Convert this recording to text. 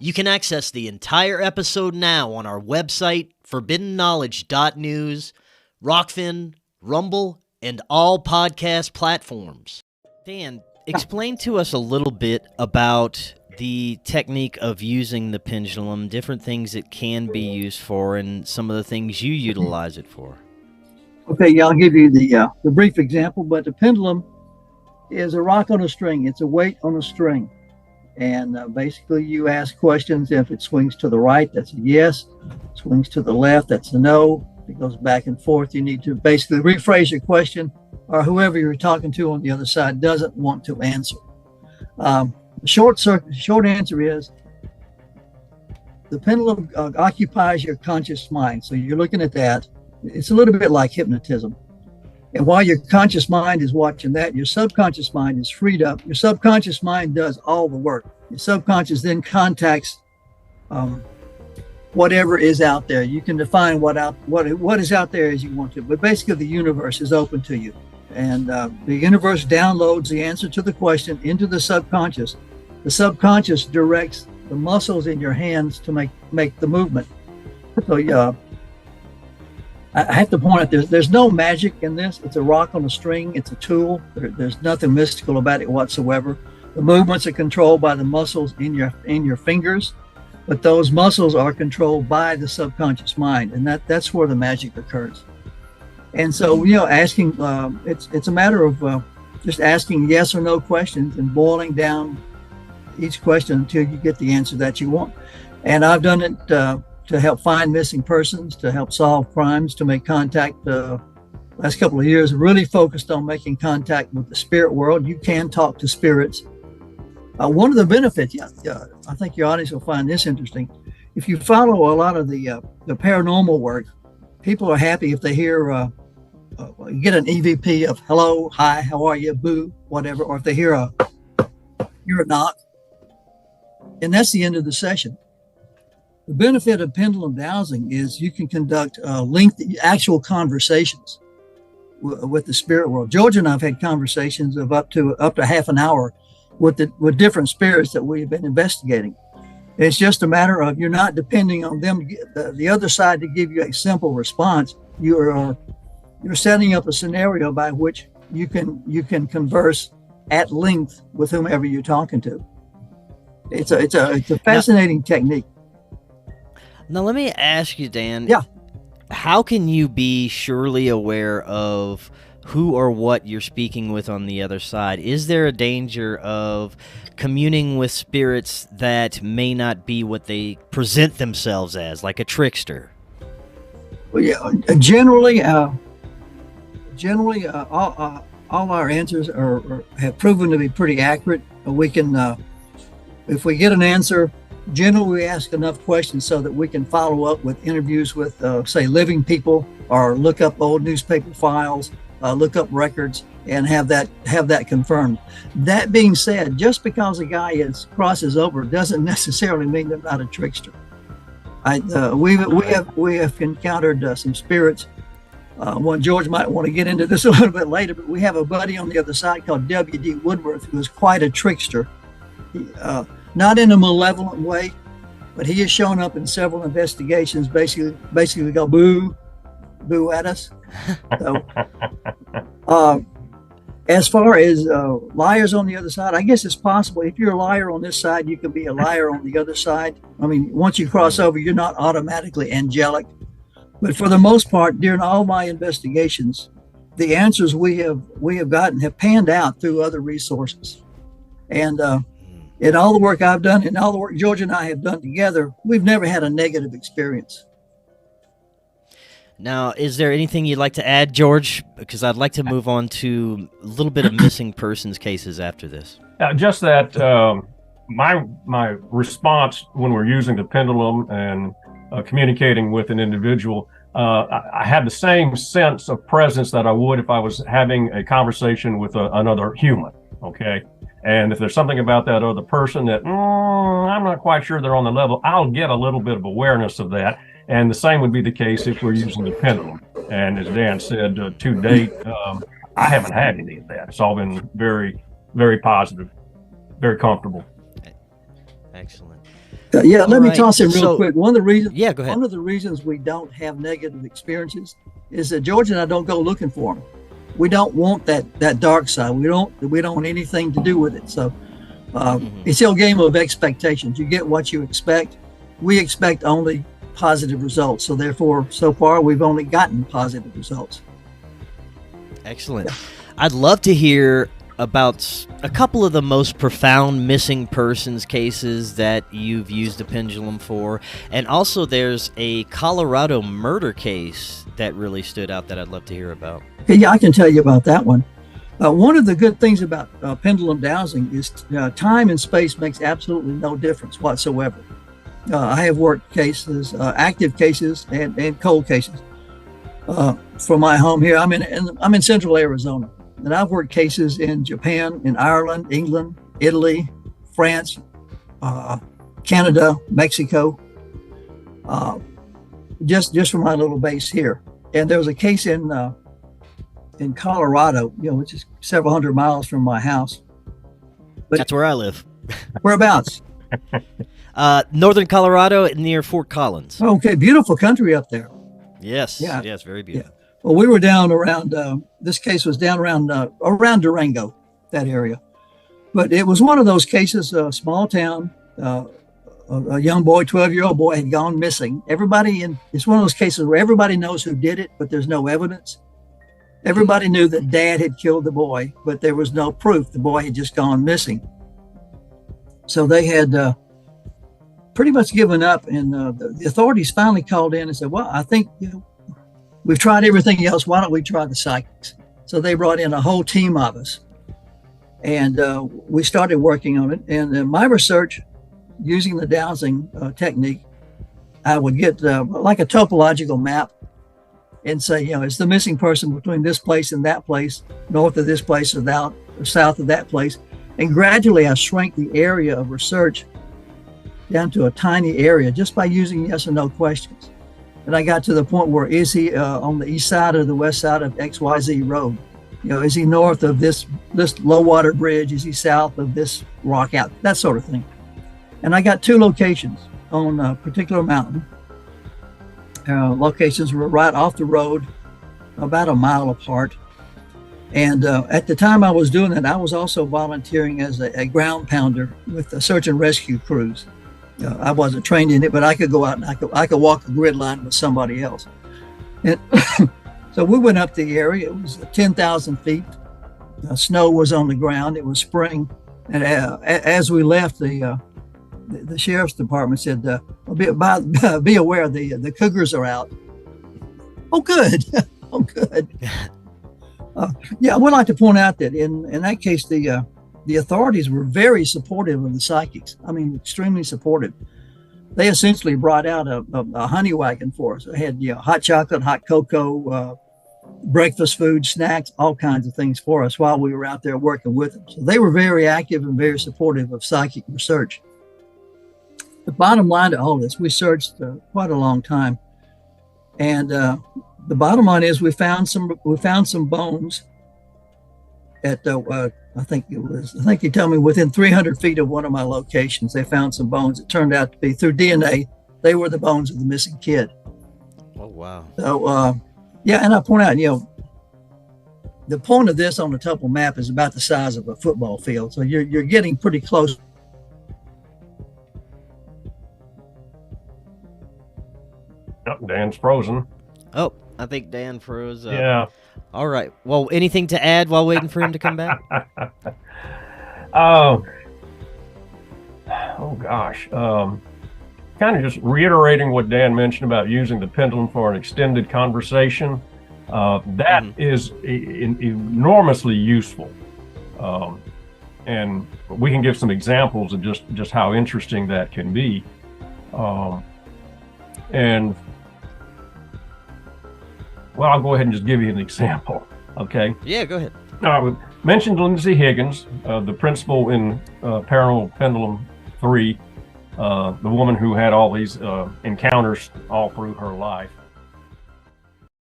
You can access the entire episode now on our website, forbiddenknowledge.news, Rokfin, Rumble, and all podcast platforms. Dan, explain to us a little bit about the technique of using the pendulum, different things it can be used for, and some of the things you utilize it for. Okay, yeah, I'll give you the brief example, but the pendulum is a rock on a string. It's a weight on a string. And basically you ask questions. If it swings to the right, that's a yes. Swings to the left, that's a no. If it goes back and forth, you need to basically rephrase your question, or whoever you're talking to on the other side doesn't want to answer. The short answer is the pendulum occupies your conscious mind. So you're looking at that. It's a little bit like hypnotism. And while your conscious mind is watching that, your subconscious mind is freed up. Your subconscious mind does all the work. Your subconscious then contacts whatever is out there. You can define what is out there as you want to, but basically the universe is open to you. And the universe downloads the answer to the question into the subconscious. The subconscious directs the muscles in your hands to make the movement. So I have to point out there's no magic in this. It's a rock on a string. It's a tool. There's nothing mystical about it whatsoever. The movements are controlled by the muscles in your fingers, but those muscles are controlled by the subconscious mind, and that's where the magic occurs. And so, asking it's a matter of just asking yes or no questions and boiling down each question until you get the answer that you want. And I've done it to help find missing persons, to help solve crimes, to make contact. Last couple of years, really focused on making contact with the spirit world. You can talk to spirits. One of the benefits, I think your audience will find this interesting. If you follow a lot of the paranormal work, people are happy if they hear, you get an EVP of hello, hi, how are you, boo, whatever, or if they hear a knock, and that's the end of the session. The benefit of pendulum dowsing is you can conduct lengthy actual conversations with the spirit world. George and I have had conversations of up to half an hour with different spirits that we've been investigating. It's just a matter of you're not depending on them, the other side, to give you a simple response. You're setting up a scenario by which you can converse at length with whomever you're talking to. It's a fascinating technique. Now, let me ask you, Dan. Yeah. How can you be surely aware of who or what you're speaking with on the other side? Is there a danger of communing with spirits that may not be what they present themselves as, like a trickster? Well, yeah. Generally, all our answers have proven to be pretty accurate. We can, if we get an answer, generally we ask enough questions so that we can follow up with interviews with, say, living people, or look up old newspaper files, look up records, and have that confirmed. That being said, just because a guy crosses over doesn't necessarily mean they're not a trickster. We have encountered some spirits. George might want to get into this a little bit later, but we have a buddy on the other side called W.D. Woodworth, who is quite a trickster. Not in a malevolent way, but he has shown up in several investigations. Basically go boo at us. So, as far as liars on the other side, I guess it's possible. If you're a liar on this side, you can be a liar on the other side. I mean, once you cross over, you're not automatically angelic. But for the most part, during all my investigations, the answers we have gotten have panned out through other resources. And in all the work I've done, and all the work George and I have done together, we've never had a negative experience. Now, is there anything you'd like to add, George? Because I'd like to move on to a little bit of missing persons cases after this. Just that my response when we're using the pendulum and communicating with an individual, I had the same sense of presence that I would if I was having a conversation with another human, okay? And if there's something about that other person that I'm not quite sure they're on the level, I'll get a little bit of awareness of that. And the same would be the case if we're using the pendulum. And as Dan said, to date, I haven't had any of that. It's all been very, very positive, very comfortable. Excellent. Yeah, let me right. toss in real So- quick. One of the reasons, Yeah, go ahead. one of the reasons we don't have negative experiences is that George and I don't go looking for them. We don't want that dark side. We don't want anything to do with it. So it's a game of expectations. You get what you expect. We expect only positive results. So therefore, so far we've only gotten positive results. Excellent. I'd love to hear about a couple of the most profound missing persons cases that you've used the pendulum for. And also there's a Colorado murder case that really stood out that I'd love to hear about. Okay, yeah, I can tell you about that one. One of the good things about pendulum dowsing is time and space makes absolutely no difference whatsoever. I have worked cases, active cases and cold cases for my home here. I'm in central Arizona. And I've worked cases in Japan, in Ireland, England, Italy, France, Canada, Mexico, just from my little base here. And there was a case in Colorado, which is several hundred miles from my house. But That's where I live. whereabouts? Northern Colorado near Fort Collins. Okay, beautiful country up there. Yes, Yeah. yes, very beautiful. Well, we were down around, this case was down around Durango, that area. But it was one of those cases, a small town, a young boy, 12-year-old boy had gone missing. It's one of those cases where everybody knows who did it, but there's no evidence. Everybody knew that dad had killed the boy, but there was no proof. The boy had just gone missing. So they had pretty much given up, and the authorities finally called in and said, well, I think, we've tried everything else. Why don't we try the psychics? So they brought in a whole team of us, and we started working on it. And in my research, using the dowsing technique, I would get like a topological map and say, it's the missing person between this place and that place, north of this place or south of that place. And gradually I shrank the area of research down to a tiny area just by using yes or no questions. And I got to the point where, is he on the east side or the west side of XYZ road? Is he north of this low water bridge? Is he south of this rock out? That sort of thing. And I got 2 locations on a particular mountain. Locations were right off the road, about a mile apart. And at the time I was doing that, I was also volunteering as a ground pounder with the search and rescue crews. I wasn't trained in it, but I could go out and I could walk a grid line with somebody else. And so we went up the area. It was 10,000 feet. Snow was on the ground. It was spring. And as we left, the sheriff's department said, be aware, the cougars are out. Oh, good. Oh, good. Yeah, I would like to point out that in that case, the authorities were very supportive of the psychics. I mean, extremely supportive. They essentially brought out a honey wagon for us. They had hot chocolate, hot cocoa, breakfast food, snacks, all kinds of things for us while we were out there working with them. So they were very active and very supportive of psychic research. The bottom line to all this, we searched quite a long time, and the bottom line is we found some bones at I think he told me within 300 feet of one of my locations, they found some bones. It turned out to be, through DNA, they were the bones of the missing kid. Oh, wow. So, yeah, and I point out, the point of this on the topo map is about the size of a football field. So you're getting pretty close. Oh, Dan's frozen. Oh, I think Dan froze up. Yeah. All right. Well, anything to add while waiting for him to come back? Oh gosh. Kind of just reiterating what Dan mentioned about using the pendulum for an extended conversation. That is enormously useful. And we can give some examples of just how interesting that can be. And well, I'll go ahead and just give you an example. Okay. Yeah, go ahead. We mentioned Lindsay Higgins, the principal in Paranormal Pendulum 3, the woman who had all these encounters all through her life.